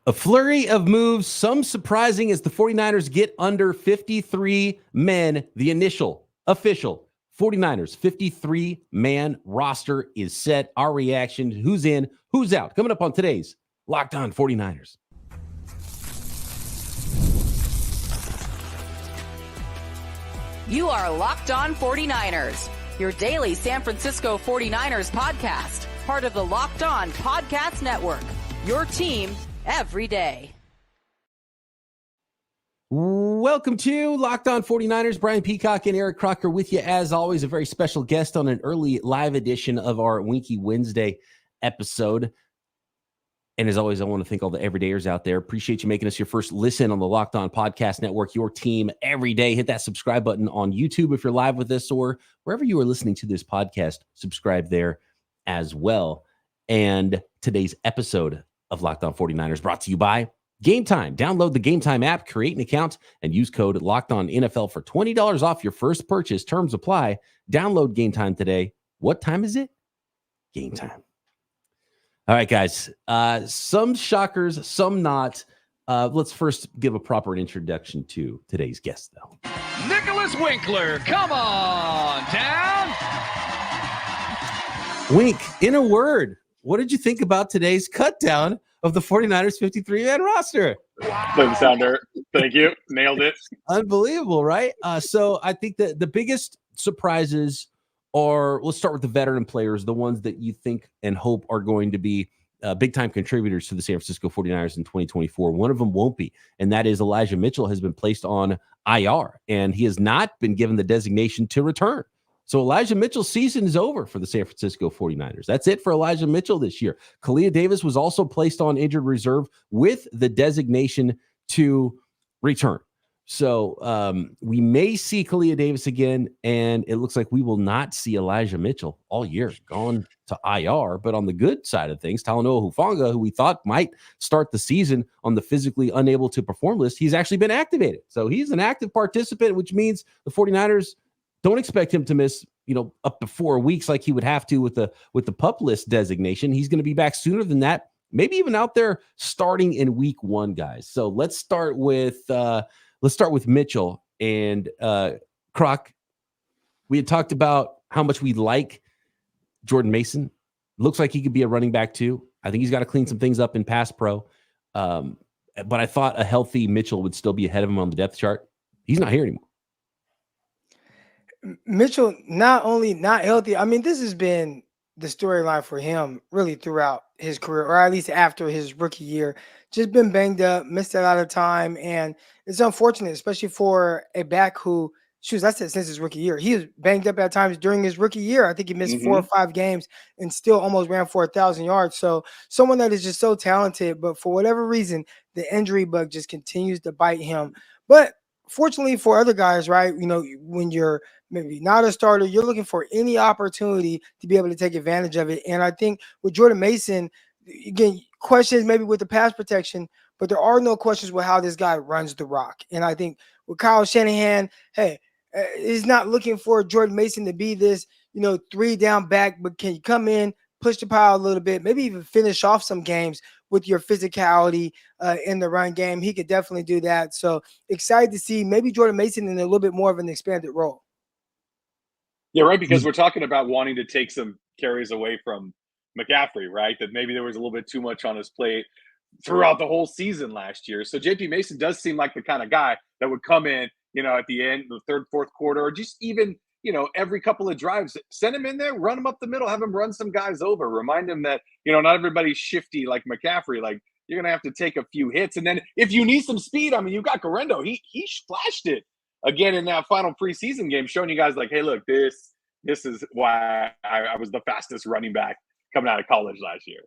A flurry of moves, some surprising as the 49ers get under 53 men. The official 49ers 53-man roster is set. Our reaction, who's in, who's out, coming up on today's Locked On 49ers. You are Locked On 49ers, your daily San Francisco 49ers podcast, part of the Locked On Podcast Network, your team every day. Welcome to Locked On 49ers. Brian Peacock and Eric Crocker with you, as always, a very special guest on an early live edition of our Winky Wednesday episode. And as always, I want to thank all the everydayers out there. Appreciate you making us your first listen on the Locked On Podcast Network, your team every day. Hit that subscribe button on YouTube if you're live with us, or wherever you are listening to this podcast, subscribe there as well. And today's episode of Locked On 49ers brought to you by Game Time. Download the Game Time app, create an account, and use code LOCKEDONNFL for $20 off your first purchase. Terms apply. Download Game Time today. What time is it? Game time. All right, guys. Some shockers, some not. Let's first give a proper introduction to today's guest, though. Nicholas Winkler, come on down. Wink, in a word, what did you think about today's cut down of the 49ers 53-man roster? Boom sounder. Thank you. Nailed it. Unbelievable, right? So I think that the biggest surprises are, let's start with the veteran players, the ones that you think and hope are going to be big-time contributors to the San Francisco 49ers in 2024. One of them won't be, and that is Elijah Mitchell has been placed on IR, and he has not been given the designation to return. So Elijah Mitchell's season is over for the San Francisco 49ers. That's it for Elijah Mitchell this year. Kalia Davis was also placed on injured reserve with the designation to return. So we may see Kalia Davis again, and it looks like we will not see Elijah Mitchell all year, gone to IR. But on the good side of things, Talanoa Hufanga, who we thought might start the season on the physically unable to perform list, he's actually been activated. So he's an active participant, which means the 49ers don't expect him to miss, up to 4 weeks like he would have to with the PUP list designation. He's going to be back sooner than that, maybe even out there starting in week 1, guys. So let's start with Mitchell and Croc. We had talked about how much we like Jordan Mason. Looks like he could be a running back too. I think he's got to clean some things up in pass pro. But I thought a healthy Mitchell would still be ahead of him on the depth chart. He's not here anymore. Mitchell, not only not healthy, I mean, this has been the storyline for him really throughout his career, or at least after his rookie year. Just been banged up, missed a lot of time, and it's unfortunate, especially for a back who, I said since his rookie year. He was banged up at times during his rookie year. I think he missed 4 or 5 games and still almost ran for 1,000 yards. So someone that is just so talented, but for whatever reason, the injury bug just continues to bite him. But fortunately for other guys, right, when you're maybe not a starter, you're looking for any opportunity to be able to take advantage of it. And I think with Jordan Mason, again, questions maybe with the pass protection, but there are no questions with how this guy runs the rock. And I think with Kyle Shanahan, he's not looking for Jordan Mason to be this, 3-down back, but can you come in, push the pile a little bit, maybe even finish off some games with your physicality in the run game. He could definitely do that. So excited to see maybe Jordan Mason in a little bit more of an expanded role. Yeah, right, because we're talking about wanting to take some carries away from McCaffrey, right? That maybe there was a little bit too much on his plate throughout the whole season last year. So JP Mason does seem like the kind of guy that would come in, at the end, the third, fourth quarter, or just even, every couple of drives, send him in there, run him up the middle, have him run some guys over, remind him that, not everybody's shifty like McCaffrey. Like, you're going to have to take a few hits. And then if you need some speed, I mean, you've got Garendo. He flashed it again in that final preseason game, showing you guys like, hey, look, this is why I was the fastest running back coming out of college last year.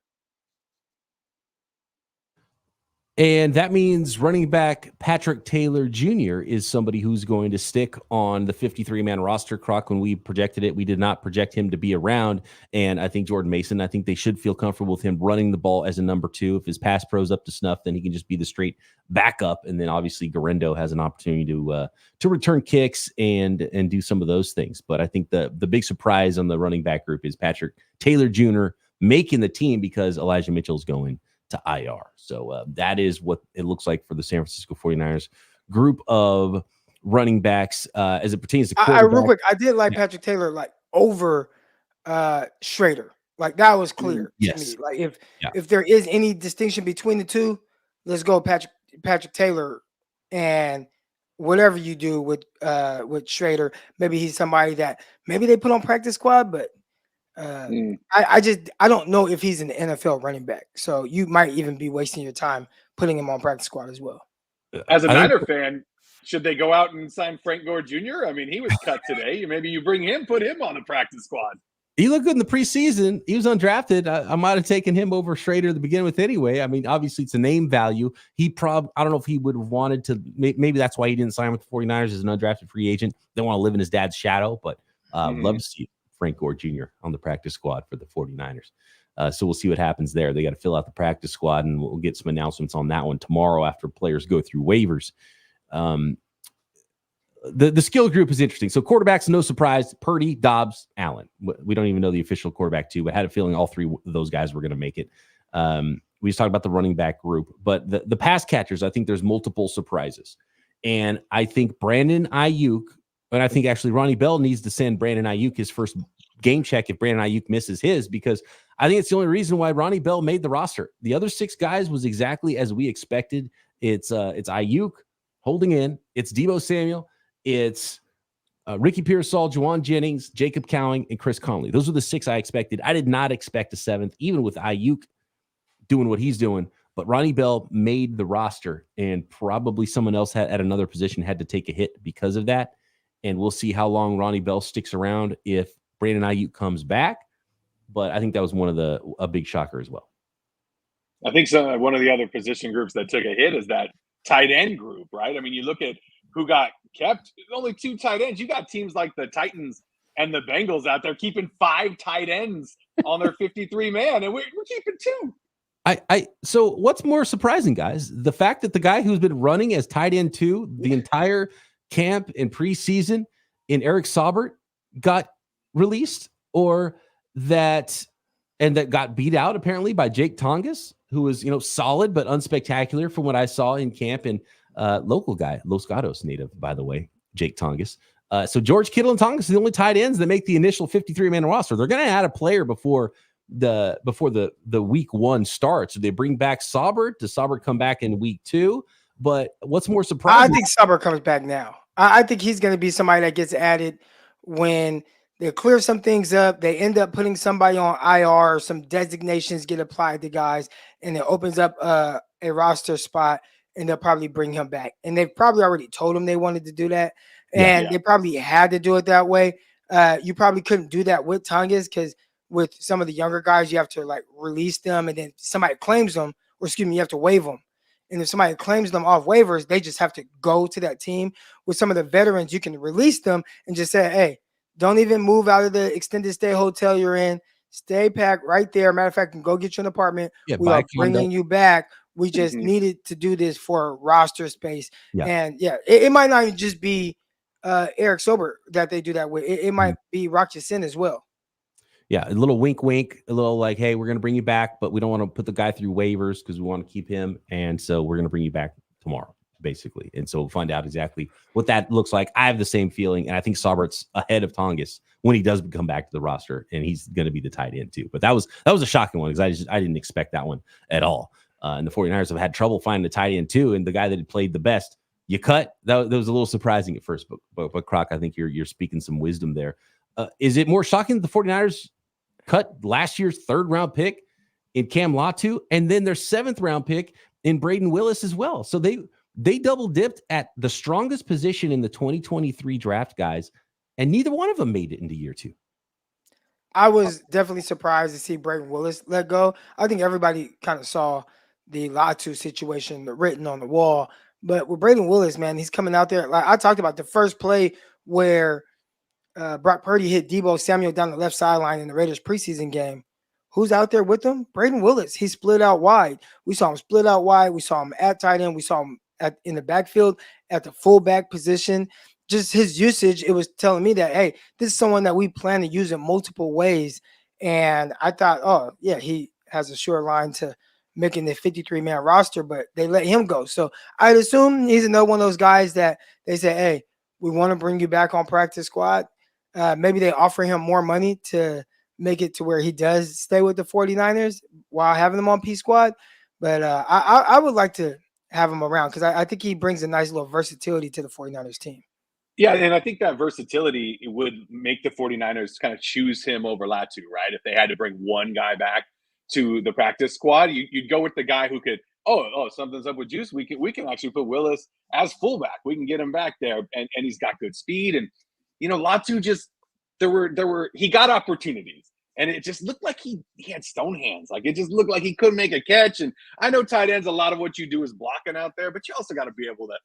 And that means running back Patrick Taylor Jr. is somebody who's going to stick on the 53-man roster. Croc, when we projected it, we did not project him to be around. And I think Jordan Mason, I think they should feel comfortable with him running the ball as a number 2. If his pass pro's up to snuff, then he can just be the straight backup. And then obviously Garendo has an opportunity to return kicks and do some of those things. But I think the big surprise on the running back group is Patrick Taylor Jr. making the team because Elijah Mitchell's going to IR. So that is what it looks like for the San Francisco 49ers group of running backs as it pertains to quarterback. Real quick, I did like Patrick Taylor over Schrader. Like that was clear to me. Like if there is any distinction between the two, let's go Patrick Taylor, and whatever you do with Schrader, maybe he's somebody that maybe they put on practice squad, but I don't know if he's an NFL running back. So you might even be wasting your time putting him on practice squad as well. As a Niner fan, should they go out and sign Frank Gore Jr.? I mean, he was cut today. Maybe you bring him, put him on the practice squad. He looked good in the preseason. He was undrafted. I might have taken him over Schrader to begin with anyway. I mean, obviously it's a name value. I don't know if he would have wanted to. Maybe that's why he didn't sign with the 49ers as an undrafted free agent. They want to live in his dad's shadow, but love to see Frank Gore Jr. on the practice squad for the 49ers. So we'll see what happens there. They got to fill out the practice squad, and we'll get some announcements on that one tomorrow after players go through waivers. The skill group is interesting. So quarterbacks, no surprise, Purdy, Dobbs, Allen. We don't even know the official quarterback two, but had a feeling all three of those guys were going to make it. We just talked about the running back group, but the pass catchers, I think there's multiple surprises. And I think Brandon Ayuk, and I think actually Ronnie Bell needs to send Brandon Ayuk his first game check if Brandon Ayuk misses his, because I think it's the only reason why Ronnie Bell made the roster. The other six guys was exactly as we expected. It's Ayuk holding in. It's Deebo Samuel. It's Ricky Pearsall, Juwan Jennings, Jacob Cowing, and Chris Conley. Those are the six I expected. I did not expect a seventh, even with Ayuk doing what he's doing. But Ronnie Bell made the roster, and probably someone else at another position had to take a hit because of that. And we'll see how long Ronnie Bell sticks around if Brandon Ayuk comes back. But I think that was a big shocker as well. I think one of the other position groups that took a hit is that tight end group, right? I mean, you look at who got kept, only two tight ends. You got teams like the Titans and the Bengals out there keeping 5 tight ends on their 53-man, and we're keeping 2. So what's more surprising, guys? The fact that the guy who's been running as tight end 2 the entire camp and preseason in Eric Saubert got released, or that got beat out apparently by Jake Tongas, who was, solid but unspectacular from what I saw in camp, and local guy, Los Gatos native, by the way, Jake Tongas. So George Kittle and Tongas are the only tight ends that make the initial 53-man roster. They're going to add a player before the week 1 starts. So they bring back Saubert. Does Saubert come back in week 2? But what's more surprising? I think Saubert comes back now. I think he's going to be somebody that gets added when they clear some things up. They end up putting somebody on IR, or some designations get applied to guys, and it opens up a roster spot, and they'll probably bring him back. And they've probably already told him they wanted to do that, and they probably had to do it that way. You probably couldn't do that with Tongas, because with some of the younger guys, you have to release them, and then somebody claims them, or you have to waive them. And if somebody claims them off waivers, they just have to go to that team. With some of the veterans, you can release them and just say, hey, don't even move out of the extended stay hotel you're in. Stay packed right there. Matter of fact, can go get you an apartment. We are bringing you back. We just needed to do this for roster space. And it might not even just be Eric Saubert that they do that with. It might be Rock Ya-Sin as well. Yeah, a little wink, a little like, hey, we're going to bring you back, but we don't want to put the guy through waivers because we want to keep him. And so we're going to bring you back tomorrow, basically. And so we'll find out exactly what that looks like. I have the same feeling, and I think Saubert's ahead of Tongas when he does come back to the roster, and he's going to be the tight end too. But that was a shocking one, because I didn't expect that one at all. And the 49ers have had trouble finding the tight end too, and the guy that had played the best, you cut. That was a little surprising at first, but Croc, I think you're speaking some wisdom there. Is it more shocking that the 49ers cut last year's 3rd round pick in Cam Latu, and then their 7th round pick in Bron Willis as well? So they double dipped at the strongest position in the 2023 draft, guys, and neither one of them made it into year 2. I was definitely surprised to see Bron Willis let go. I think everybody kind of saw the Latu situation written on the wall, but with Bron Willis, man, he's coming out there. Like I talked about the first play where Brock Purdy hit Deebo Samuel down the left sideline in the Raiders preseason game. Who's out there with him? Bron Willis. He split out wide. We saw him split out wide. We saw him at tight end. We saw him in the backfield at the fullback position. Just his usage, it was telling me that, hey, this is someone that we plan to use in multiple ways. And I thought, oh, yeah, he has a sure line to making the 53-man roster, but they let him go. So I'd assume he's another one of those guys that they say, hey, we want to bring you back on practice squad. Maybe they offer him more money to make it to where he does stay with the 49ers while having him on P squad. But I would like to have him around because I think he brings a nice little versatility to the 49ers team. Yeah, and I think that versatility would make the 49ers kind of choose him over Latu, right? If they had to bring one guy back to the practice squad, you'd go with the guy who could, something's up with Juice. We can actually put Willis as fullback. We can get him back there, and he's got good speed. And Latu just he got opportunities, and it just looked like he had stone hands. Like it just looked like he couldn't make a catch. And I know tight ends, a lot of what you do is blocking out there, but you also got to be able to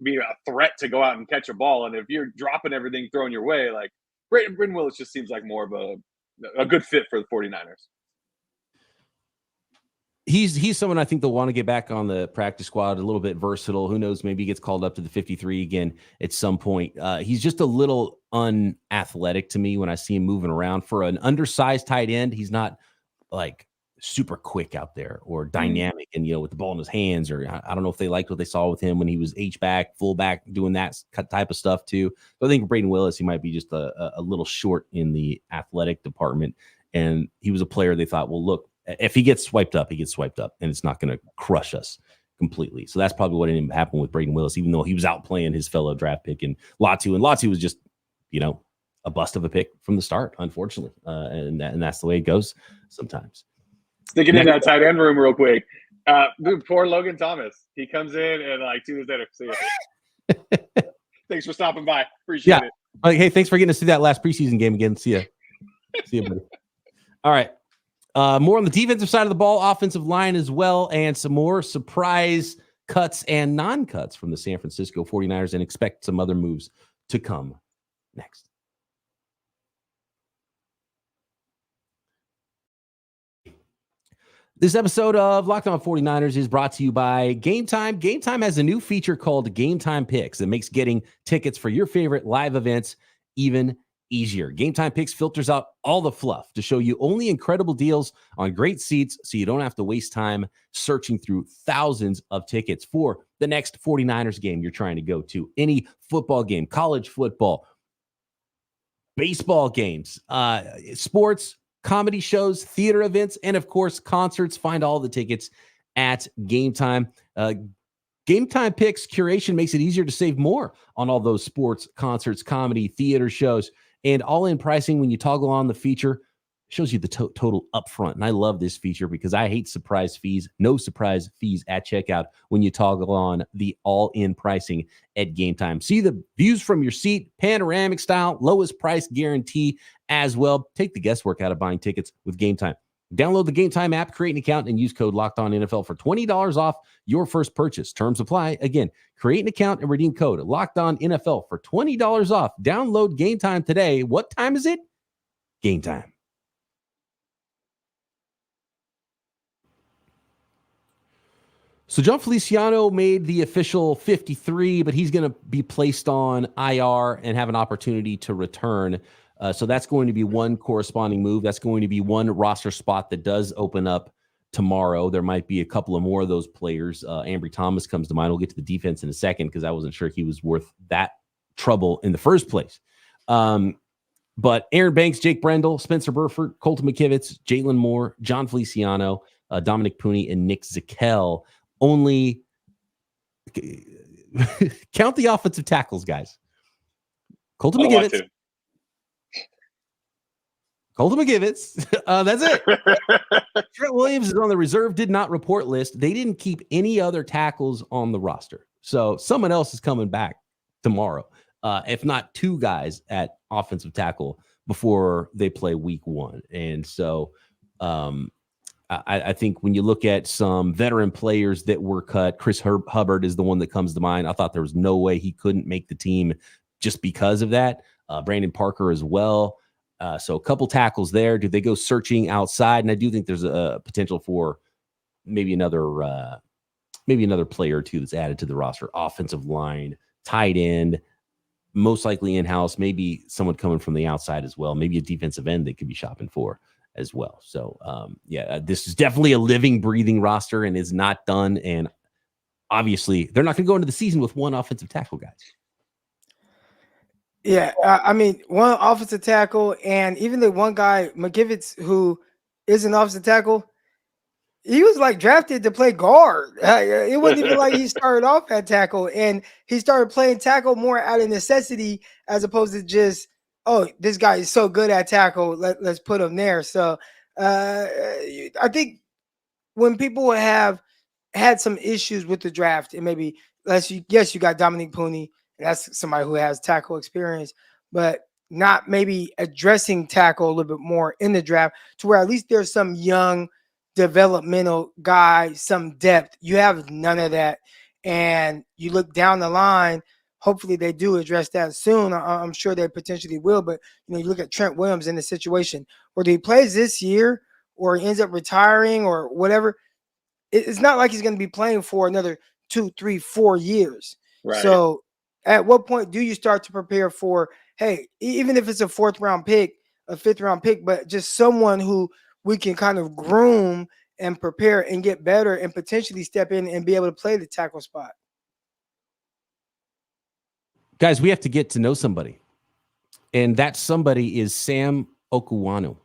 be a threat to go out and catch a ball. And if you're dropping everything thrown your way, like Bron Willis just seems like more of a good fit for the 49ers. He's someone I think they'll want to get back on the practice squad, a little bit versatile. Who knows, maybe he gets called up to the 53 again at some point. He's just a little unathletic to me when I see him moving around. For an undersized tight end, he's not like super quick out there or dynamic and, with the ball in his hands, or I don't know if they liked what they saw with him when he was H-back, fullback, doing that type of stuff too. So I think Bron Willis, he might be just a little short in the athletic department. And he was a player they thought, well, look, if he gets swiped up, and it's not going to crush us completely. So that's probably what ended up happening with Bron Willis, even though he was outplaying his fellow draft pick and Latu. And Latu was just, a bust of a pick from the start, unfortunately. And that's the way it goes sometimes. Sticking in that tight end room real quick. Poor Logan Thomas. He comes in and 2 days later, see you. Thanks for stopping by. Appreciate it. Hey, thanks for getting us through that last preseason game again. See ya. See you, buddy. All right. More on the defensive side of the ball, offensive line as well, and some more surprise cuts and non-cuts from the San Francisco 49ers, and expect some other moves to come next. This episode of Locked On 49ers is brought to you by Game Time. Game Time has a new feature called Game Time Picks that makes getting tickets for your favorite live events even easier. Game Time Picks filters out all the fluff to show you only incredible deals on great seats, so you don't have to waste time searching through thousands of tickets for the next 49ers game you're trying to go to. Any football game, college football, baseball games, sports, comedy shows, theater events, and of course, concerts. Find all the tickets at Game Time. Game Time Picks curation makes it easier to save more on all those sports, concerts, comedy, theater shows, and all-in pricing when you toggle on the feature shows you the total upfront. And I love this feature because I hate surprise fees. No surprise fees at checkout when you toggle on the all-in pricing at Game Time. See the views from your seat, panoramic style, lowest price guarantee as well. Take the guesswork out of buying tickets with Game Time. Download the Game Time app, create an account, and use code LOCKEDONNFL for $20 off your first purchase. Terms apply. Again, create an account and redeem code LOCKEDONNFL for $20 off. Download Game Time today. What time is it? Game Time. So John Feliciano made the official 53, but he's going to be placed on IR and have an opportunity to return. So that's going to be one corresponding move. That's going to be one roster spot that does open up tomorrow. There might be a couple of more of those players. Amry Thomas comes to mind. We'll get to the defense in a second because I wasn't sure he was worth that trouble in the first place. But Aaron Banks, Jake Brendel, Spencer Burford, Colton McKivitz, Jalen Moore, John Feliciano, Dominic Pooney, and Nick Zakelj. Only count the offensive tackles, guys. Colton McKivitz. That's it. Trent Williams is on the reserve, did not report list. They didn't keep any other tackles on the roster. So someone else is coming back tomorrow, if not two guys at offensive tackle before they play week 1. And so I think when you look at some veteran players that were cut, Chris Hubbard is the one that comes to mind. I thought there was no way he couldn't make the team just because of that. Brandon Parker as well. So a couple tackles there. Do they go searching outside? And I do think there's a potential for maybe another player or two that's added to the roster. Offensive line, tight end, most likely in-house, maybe someone coming from the outside as well. Maybe a defensive end they could be shopping for as well. So, this is definitely a living, breathing roster and is not done. And obviously, they're not going to go into the season with one offensive tackle, guys. Yeah, I mean, one offensive tackle, and even the one guy, McGivitz, who is an offensive tackle, he was like drafted to play guard. It wasn't even like he started off at tackle, and he started playing tackle more out of necessity as opposed to just, oh, this guy is so good at tackle, let's put him there. So I think when people have had some issues with the draft, and maybe you got Dominique Pooney, and that's somebody who has tackle experience, but not maybe addressing tackle a little bit more in the draft to where at least there's some young developmental guy, some depth. You have none of that. And you look down the line, hopefully they do address that soon. I'm sure they potentially will. But, you look at Trent Williams in the situation, whether he plays this year or he ends up retiring or whatever, it's not like he's going to be playing for another 2, 3, 4 years. Right. So at what point do you start to prepare for, hey, even if it's a 4th round pick, a 5th round pick, but just someone who we can kind of groom and prepare and get better and potentially step in and be able to play the tackle spot? Guys, we have to get to know somebody. And that somebody is Sam Okanu.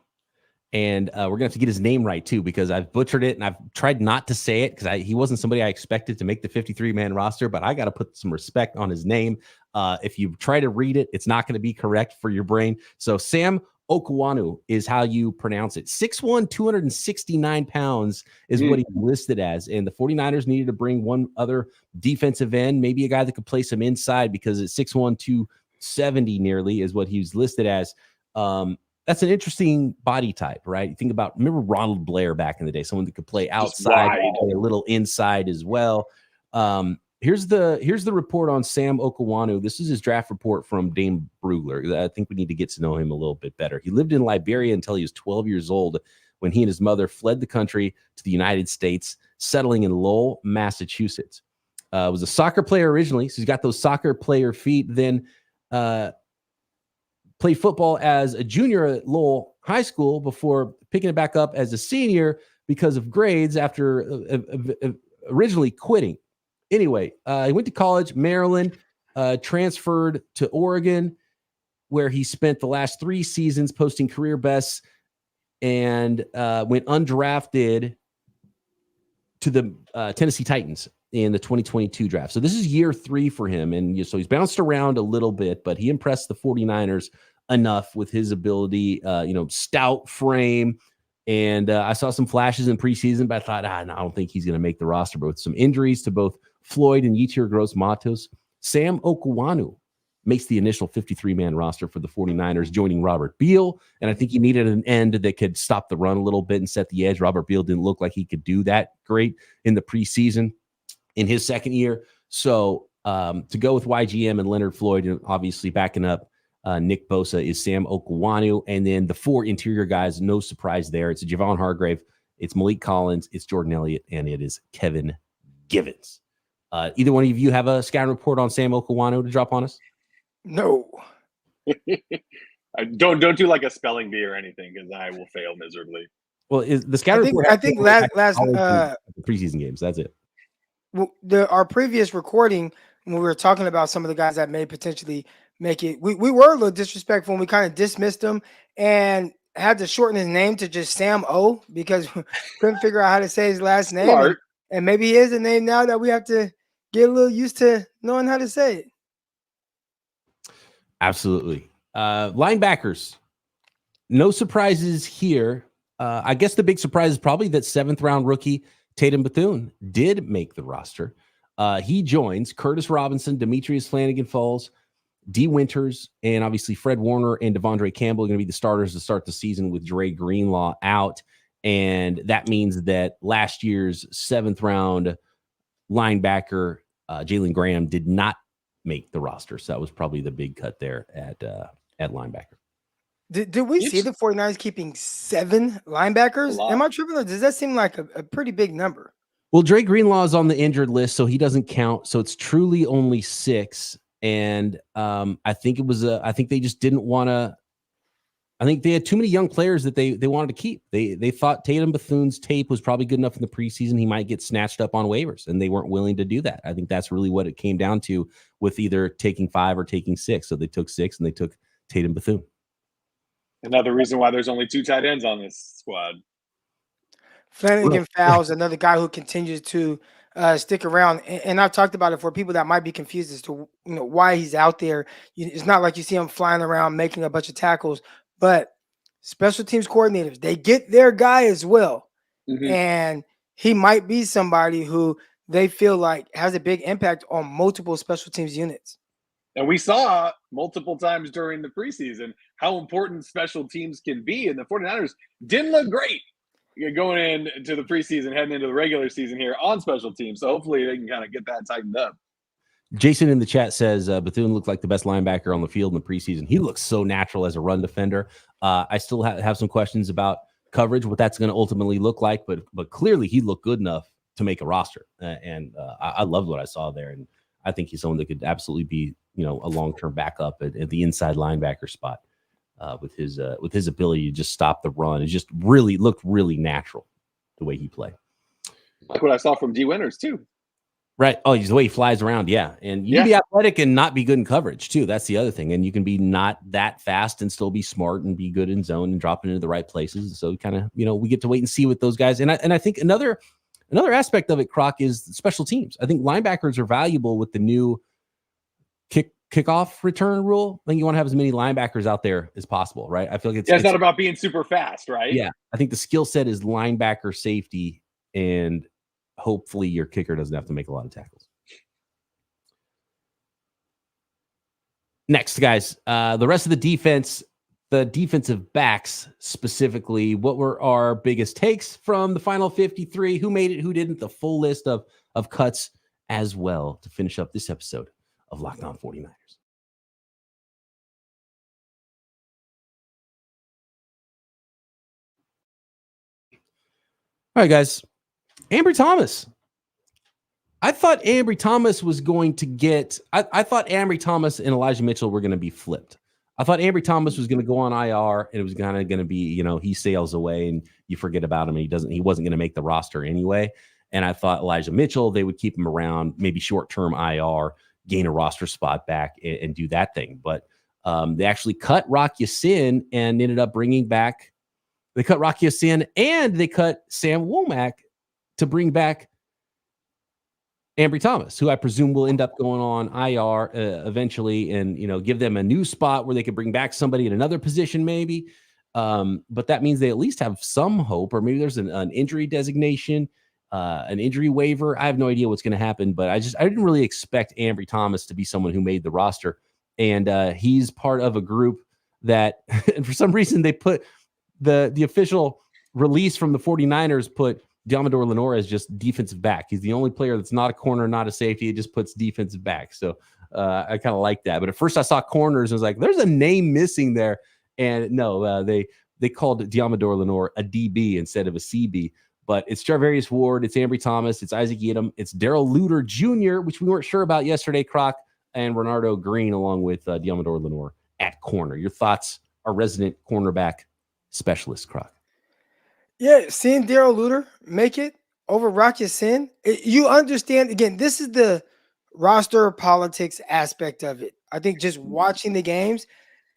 And we're going to have to get his name right, too, because I've butchered it and I've tried not to say it because he wasn't somebody I expected to make the 53-man roster, but I got to put some respect on his name. If you try to read it, it's not going to be correct for your brain. So Sam Okanu is how you pronounce it. 6'1", 269 pounds is what he's listed as. And the 49ers needed to bring one other defensive end, maybe a guy that could play some inside because at 6'1", 270 nearly is what he's listed as. That's an interesting body type, right? You think about, remember Ronald Blair back in the day, someone that could play outside, play a little inside as well. Here's the report on Sam Okanu. This is his draft report from Dane Brugler. I think we need to get to know him a little bit better. He lived in Liberia until he was 12 years old when he and his mother fled the country to the United States, settling in Lowell, Massachusetts. Was a soccer player originally, so he's got those soccer player feet. Then played football as a junior at Lowell High School before picking it back up as a senior because of grades after originally quitting. Anyway, he went to college, Maryland, transferred to Oregon, where he spent the last 3 seasons posting career bests, and went undrafted to the Tennessee Titans in the 2022 draft. So this is year 3 for him. And so he's bounced around a little bit, but he impressed the 49ers enough with his ability, stout frame. And I saw some flashes in preseason, but I thought, no, I don't think he's going to make the roster. But with some injuries to both Floyd and Yetur Gross-Matos, Sam Okanu makes the initial 53-man roster for the 49ers, joining Robert Beal. And I think he needed an end that could stop the run a little bit and set the edge. Robert Beal didn't look like he could do that great in the preseason in his second year. So to go with YGM and Leonard Floyd, and obviously backing up Nick Bosa, is Sam Okanu. And then the 4 interior guys, no surprise there. It's Javon Hargrave, it's Malik Collins, it's Jordan Elliott, and it is Kevin Givens. Either one of you have a scouting report on Sam Okanu to drop on us? No. Don't do like a spelling bee or anything, because I will fail miserably. Well, is the scouting report? I think last preseason games. That's it. Well, our previous recording, when we were talking about some of the guys that may potentially make it, we were a little disrespectful and we kind of dismissed him and had to shorten his name to just Sam O because we couldn't figure out how to say his last name. And maybe he is a name now that we have to get a little used to knowing how to say it. Absolutely. Linebackers, no surprises here. I guess the big surprise is probably that 7th round rookie Tatum Bell did make the roster. He joins Curtis Robinson, Demetrius Flanagan-Falls, D. Winters, and obviously Fred Warner and Devondre Campbell are going to be the starters to start the season with Dre Greenlaw out. And that means that last year's 7th round linebacker, Jalen Graham, did not make the roster. So that was probably the big cut there at linebacker. Did we see the 49ers keeping 7 linebackers? Am I tripping? Does that seem like a pretty big number? Well, Dre Greenlaw is on the injured list, so he doesn't count. So it's truly only 6. And I think they just didn't want to I think they had too many young players that they wanted to keep. They thought Tatum Bethune's tape was probably good enough in the preseason. He might get snatched up on waivers, and they weren't willing to do that. I think that's really what it came down to with either taking 5 or taking 6. So they took 6 and they took Tatum Bethune. Another reason why there's only 2 tight ends on this squad. Flanagan Fowles, another guy who continues to stick around, and I've talked about it for people that might be confused as to why he's out there. It's not like you see him flying around making a bunch of tackles, but special teams coordinators, they get their guy as well, and he might be somebody who they feel like has a big impact on multiple special teams units. And we saw multiple times during the preseason how important special teams can be, and the 49ers didn't look great going into the preseason, heading into the regular season here on special teams. So hopefully they can kind of get that tightened up. Jason in the chat says Bethune looked like the best linebacker on the field in the preseason. He looks so natural as a run defender. I still have some questions about coverage, what that's going to ultimately look like, but clearly he looked good enough to make a roster. I loved what I saw there. And I think he's someone that could absolutely be, a long-term backup at the inside linebacker spot. With his ability to just stop the run. It just really looked really natural the way he played. Like what I saw from D. Winters too. Right. Oh, the way he flies around. Yeah. And you can be athletic and not be good in coverage too. That's the other thing. And you can be not that fast and still be smart and be good in zone and dropping into the right places. So kind of, we get to wait and see with those guys. And I think another aspect of it, Croc, is special teams. I think linebackers are valuable with the new kickoff return rule. I think you want to have as many linebackers out there as possible, right? I feel like it's not about being super fast, right? Yeah. I think the skill set is linebacker safety, and hopefully your kicker doesn't have to make a lot of tackles. Next, guys, the rest of the defense, the defensive backs specifically, what were our biggest takes from the final 53? Who made it, who didn't? The full list of cuts as well to finish up this episode of Locked On 49ers. All right, guys. Amry Thomas. I thought Amry Thomas was going to get I thought Amry Thomas and Elijah Mitchell were going to be flipped. I thought Amry Thomas was going to go on IR, and it was kind of going to be, he sails away and you forget about him, and he wasn't going to make the roster anyway. And I thought Elijah Mitchell, they would keep him around, maybe short-term IR, gain a roster spot back and do that thing. But they actually cut Rock Ya-Sin and ended up bringing back, they cut Rock Ya-Sin and they cut Sam Womack to bring back Amry Thomas, who I presume will end up going on IR eventually, and give them a new spot where they could bring back somebody in another position maybe. But that means they at least have some hope, or maybe there's an injury designation, an injury waiver. I have no idea what's going to happen, but I didn't really expect Amry Thomas to be someone who made the roster. And he's part of a group that, and for some reason they put the official release from the 49ers put Diamador Lenore as just defensive back. He's the only player that's not a corner, not a safety. It just puts defensive back. So I kind of like that. But at first I saw corners and I was like, there's a name missing there. And no, they called Diamador Lenore a DB instead of a CB. But it's Jarvarius Ward, it's Amry Thomas, it's Isaac Yiadom, it's Darrell Luter Jr., which we weren't sure about yesterday, Croc, and Renardo Green, along with Diamador Lenore at corner. Your thoughts, our resident cornerback specialist, Croc. Yeah, seeing Darrell Luter make it over Rock Ya-Sin, you understand, again, this is the roster politics aspect of it. I think just watching the games,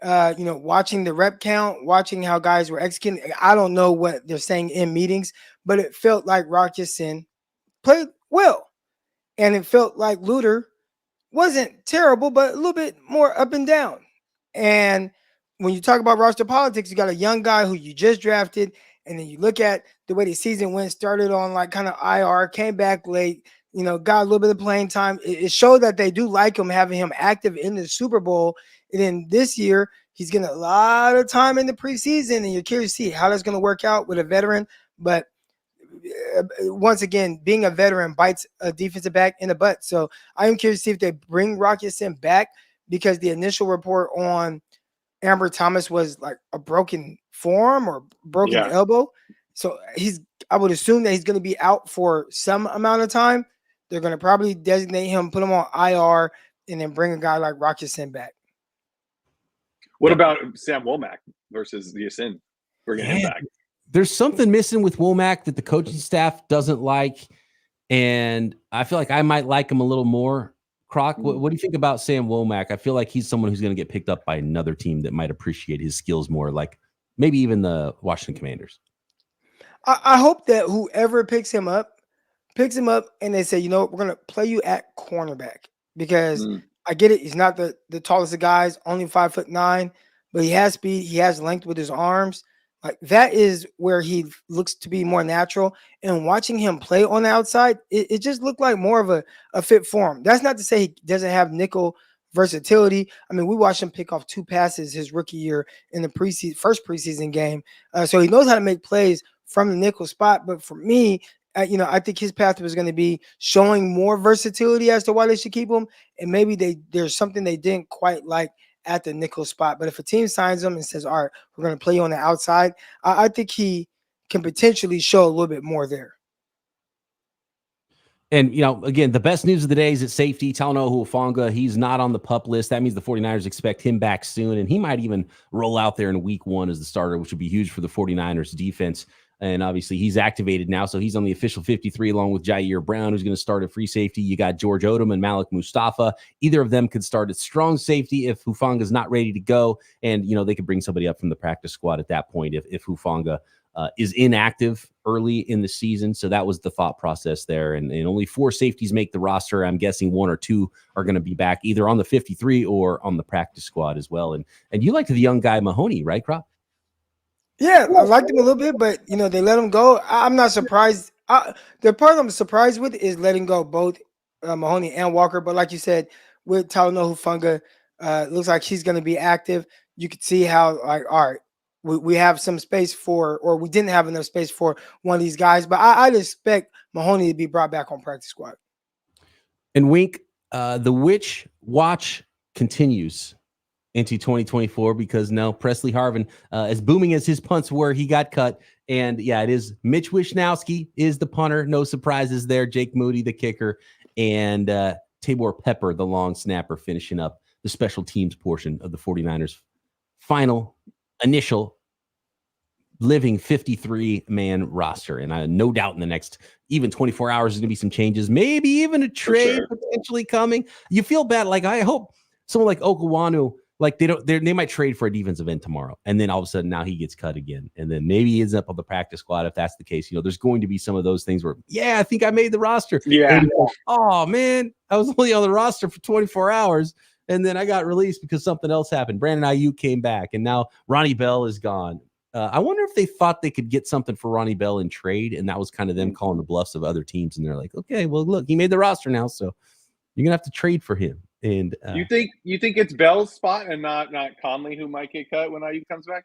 watching the rep count, watching how guys were executing. I don't know what they're saying in meetings, but it felt like Rock Ya-Sin played well. And it felt like Luter wasn't terrible, but a little bit more up and down. And when you talk about roster politics, you got a young guy who you just drafted, and then you look at the way the season went, started on like kind of IR, came back late, got a little bit of playing time. It showed that they do like him, having him active in the Super Bowl. And then this year, he's getting a lot of time in the preseason, and you're curious to see how that's going to work out with a veteran. But once again, being a veteran bites a defensive back in the butt. So I am curious to see if they bring Rock Ya-Sin back, because the initial report on Amry Thomas was like a broken forearm or broken elbow. So I would assume that he's going to be out for some amount of time. They're going to probably designate him, put him on IR, and then bring a guy like Rock Ya-Sin back. What about Sam Womack? versus the Yasin. We're getting him back. There's something missing with Womack that the coaching staff doesn't like, and I feel like I might like him a little more. Croc, what do you think about Sam Womack? I feel like he's someone who's going to get picked up by another team that might appreciate his skills more, like maybe even the Washington Commanders. I hope that whoever picks him up, and they say, you know, we're going to play you at cornerback, because I get it. He's not the tallest of guys, only 5'9", but he has speed. He has length with his arms. Like, that is where he looks to be more natural. And watching him play on the outside, it just looked like more of a fit for him. That's not to say he doesn't have nickel versatility. I mean, we watched him pick off 2 passes his rookie year in the first preseason game. So he knows how to make plays from the nickel spot. But for me, I think his path was going to be showing more versatility as to why they should keep him. And maybe there's something they didn't quite like at the nickel spot. But if a team signs him and says, all right, we're going to play you on the outside, I think he can potentially show a little bit more there. And, again, the best news of the day is at safety, Talanoa Hufanga. He's not on the PUP list. That means the 49ers expect him back soon, and he might even roll out there in week 1 as the starter, which would be huge for the 49ers defense. And obviously he's activated now, so he's on the official 53 along with Jair Brown, who's going to start at free safety. You got George Odom and Malik Mustafa. Either of them could start at strong safety if Hufanga is not ready to go. And, they could bring somebody up from the practice squad at that point if Hufanga is inactive early in the season. So that was the thought process there. And only 4 safeties make the roster. I'm guessing 1 or 2 are going to be back either on the 53 or on the practice squad as well. And you liked the young guy Mahoney, right, Crop? Yeah, I liked him a little bit, but, they let him go. I'm not surprised. The part I'm surprised with is letting go both Mahoney and Walker. But like you said, with Talanoa Hufanga, looks like he's going to be active. You could see how, all right, we have some space or we didn't have enough space for one of these guys. But I'd expect Mahoney to be brought back on practice squad. And Wink, the witch watch continues into 2024 because now Presley Harvin, as booming as his punts were, he got cut. And yeah, it is Mitch Wishnowsky is the punter. No surprises there. Jake Moody, the kicker, and Tabor Pepper, the long snapper, finishing up the special teams portion of the 49ers final initial living 53-man roster. And no doubt in the next even 24 hours, there's going to be some changes, maybe even a trade potentially coming. You feel bad. Like, I hope someone like Okanu, like they might trade for a defensive end tomorrow, and then all of a sudden now he gets cut again, and then maybe he ends up on the practice squad. If that's the case, there's going to be some of those things where, I think I made the roster. Yeah. Oh man, I was only on the roster for 24 hours, and then I got released because something else happened. Brandon Ayuk came back, and now Ronnie Bell is gone. I wonder if they thought they could get something for Ronnie Bell in trade, and that was kind of them calling the bluffs of other teams, and they're like, okay, well look, he made the roster now, so you're gonna have to trade for him. And you think it's Bell's spot and not Conley who might get cut when Ayuk comes back?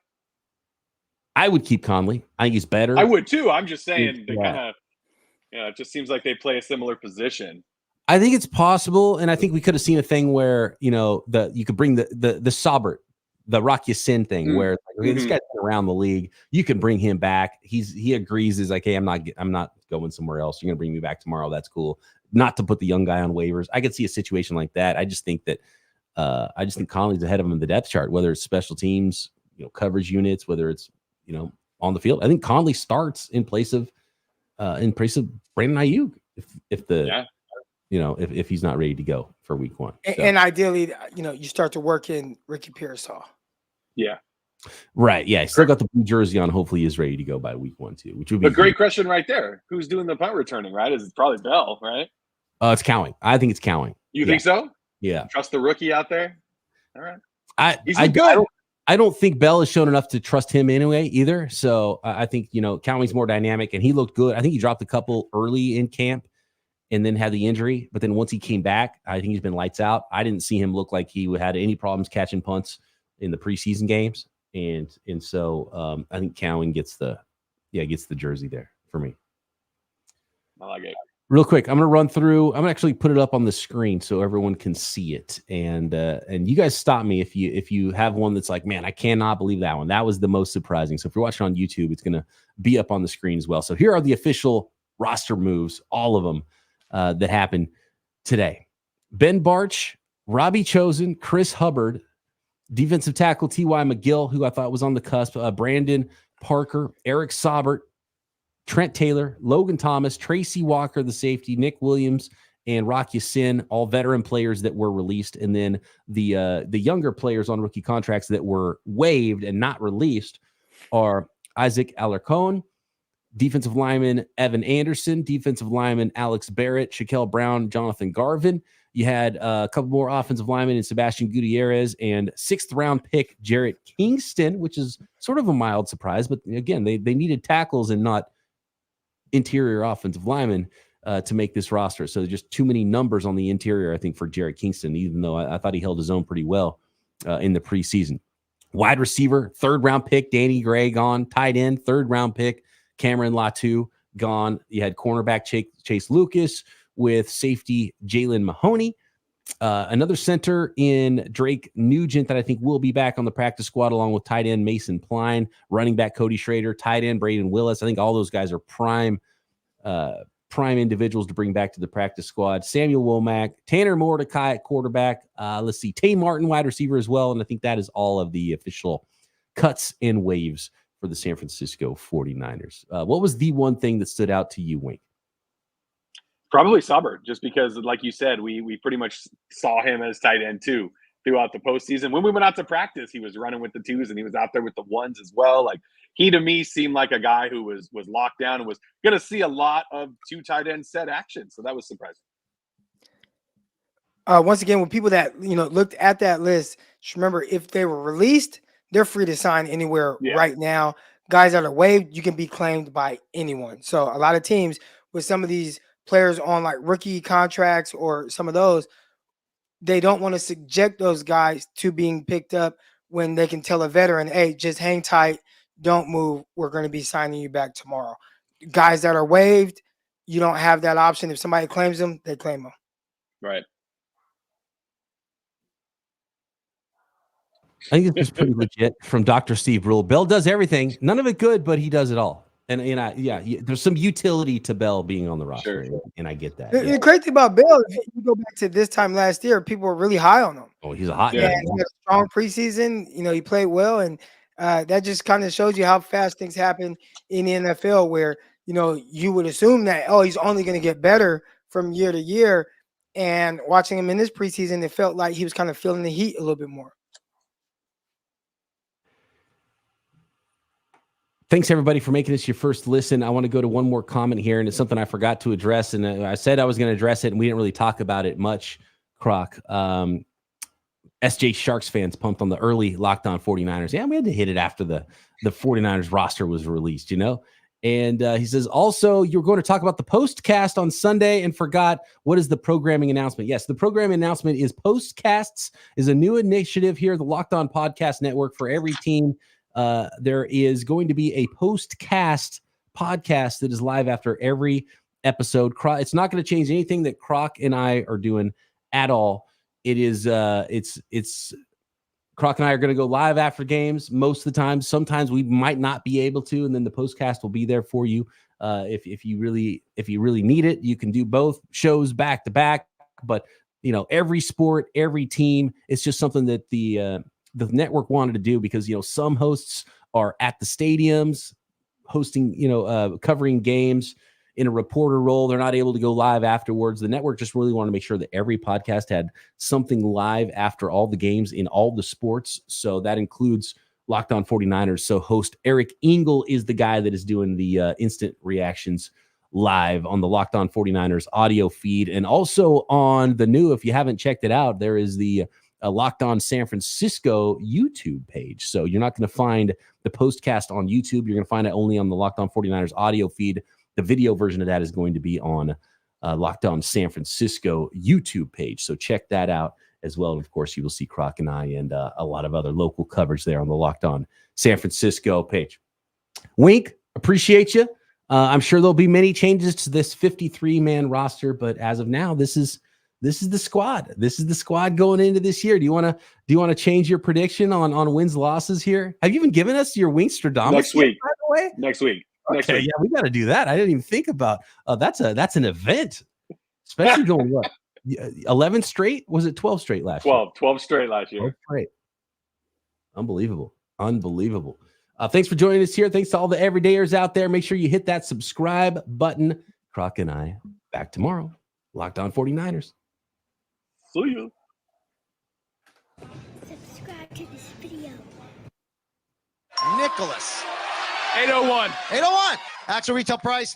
I would keep Conley. I think he's better. I would too. I'm just saying they kind of, it just seems like they play a similar position. I think it's possible, and I think we could have seen a thing where you could bring the Saubert, the Rock Ya-Sin thing, where this guy's been around the league. You can bring him back. He agrees. Is like, hey, I'm not going somewhere else. You're gonna bring me back tomorrow. That's cool. Not to put the young guy on waivers. I could see a situation like that. I just think that Conley's ahead of him in the depth chart, whether it's special teams, coverage units, whether it's on the field. I think Conley starts in place of Brandon Ayuk if he's not ready to go for week 1. So. And ideally, you start to work in Ricky Pearsall. Yeah. Right. Yeah. Still got the blue jersey on. Hopefully he is ready to go by week 1 too, which would be a great question right there. Who's doing the punt returning, right? It's probably Bell, right? It's Cowing. I think it's Cowing. You think so? Yeah. Trust the rookie out there? All right. I don't think Bell has shown enough to trust him anyway either. So I think, Cowing's more dynamic, and he looked good. I think he dropped a couple early in camp and then had the injury. But then once he came back, I think he's been lights out. I didn't see him look like he had any problems catching punts in the preseason games. And so I think Cowing gets the jersey there for me. I like it. Real quick, I'm going to run through. I'm going to actually put it up on the screen so everyone can see it. And you guys stop me if you have one that's like, man, I cannot believe that one. That was the most surprising. So if you're watching on YouTube, it's going to be up on the screen as well. So here are the official roster moves, all of them that happened today. Ben Barch, Robbie Chosen, Chris Hubbard, Defensive tackle T.Y. McGill, who I thought was on the cusp. Brandon Parker, Eric Saubert, Trent Taylor, Logan Thomas, Tracy Walker, the safety, Nick Williams, and Rock Ya-Sin, all veteran players that were released. And then the younger players on rookie contracts that were waived and not released are Isaac Alarcon, defensive lineman Evan Anderson, defensive lineman Alex Barrett, Shaquille Brown, Jonathan Garvin. You had a couple more offensive linemen in Sebastian Gutierrez and 6th-round pick Jarrett Kingston, which is sort of a mild surprise. But again, they needed tackles and not interior offensive linemen to make this roster. So just too many numbers on the interior, I think, for Jarrett Kingston, even though I thought he held his own pretty well in the preseason. Wide receiver, 3rd-round pick Danny Gray gone. Tight end, 3rd-round pick Cameron Latu gone. You had cornerback Chase Lucas with safety Jalen Mahoney. Another center in Drake Nugent that I think will be back on the practice squad, along with tight end Mason Pline, running back Cody Schrader, tight end Braden Willis. I think all those guys are prime individuals to bring back to the practice squad. Samuel Womack, Tanner Mordecai at quarterback. Let's see, Tay Martin, wide receiver as well. And I think that is all of the official cuts and waves for the San Francisco 49ers. What was the one thing that stood out to you, Wink? Probably Saubert, just because, like you said, we pretty much saw him as tight end too throughout the postseason. When we went out to practice, he was running with the 2s and he was out there with the 1s as well. Like, he to me seemed like a guy who was locked down and was going to see a lot of 2 tight end set action. So that was surprising. Once again, with people that looked at that list, just remember, if they were released, they're free to sign anywhere right now. Guys that are waived, you can be claimed by anyone. So a lot of teams with some of these players on like rookie contracts or some of those, they don't want to subject those guys to being picked up when they can tell a veteran, hey, just hang tight, don't move. We're going to be signing you back tomorrow. Guys that are waived, you don't have that option. If somebody claims them, they claim them. Right. I think it's pretty legit from Dr. Steve Rule. Bell does everything. None of it good, but he does it all. And there's some utility to Bell being on the roster, sure. And I get that. The great thing about Bell, if you go back to this time last year, people were really high on him. Oh, he's a hot guy. He had a strong preseason. He played well, and that just kind of shows you how fast things happen in the NFL, where you would assume that he's only going to get better from year to year. And watching him in this preseason, it felt like he was kind of feeling the heat a little bit more. Thanks, everybody, for making this your first listen. I want to go to one more comment here, and it's something I forgot to address, and I said I was going to address it, and we didn't really talk about it much, Croc. SJ Sharks fans pumped on the early Locked On 49ers. Yeah, we had to hit it after the 49ers roster was released, And he says, also, you're going to talk about the Postcast on Sunday and forgot what is the programming announcement. Yes, the programming announcement is Postcasts is a new initiative here at the Locked On Podcast Network for every team. There is going to be a Postcast podcast that is live after every episode. It's not going to change anything that Croc and I are doing at all. It is it's Croc and I are going to go live after games most of the time. Sometimes we might not be able to, and then the Postcast will be there for you. If you really need it, you can do both shows back to back. But every sport, every team, it's just something that the network wanted to do because some hosts are at the stadiums hosting, covering games in a reporter role. They're not able to go live afterwards. The network just really wanted to make sure that every podcast had something live after all the games in all the sports. So that includes Locked On 49ers. So host Eric Engel is the guy that is doing the instant reactions live on the Locked On 49ers audio feed. And also on the new, if you haven't checked it out, there is the Locked On San Francisco YouTube page. So you're not going to find the Postcast on YouTube. You're going to find it only on the Locked On 49ers audio feed. The video version of that is going to be on Locked On San Francisco YouTube page. So check that out as well. And of course, you will see Croc and I and a lot of other local coverage there on the Locked On San Francisco page. Wink, appreciate you. I'm sure there'll be many changes to this 53-man roster, but as of now, this is the squad. This is the squad going into this year. Do you want to change your prediction on wins losses here? Have you even given us your Wingstradamus next week? By the way, next week. Okay, yeah, we got to do that. I didn't even think about. That's an event, especially going what 11 straight? Was it 12 straight last year? 12 straight last year. 12 straight. Unbelievable. Thanks for joining us here. Thanks to all the everydayers out there. Make sure you hit that subscribe button. Croc and I back tomorrow. Locked On 49ers. See you. Subscribe to this video. Nicholas. 801. 801. Actual retail price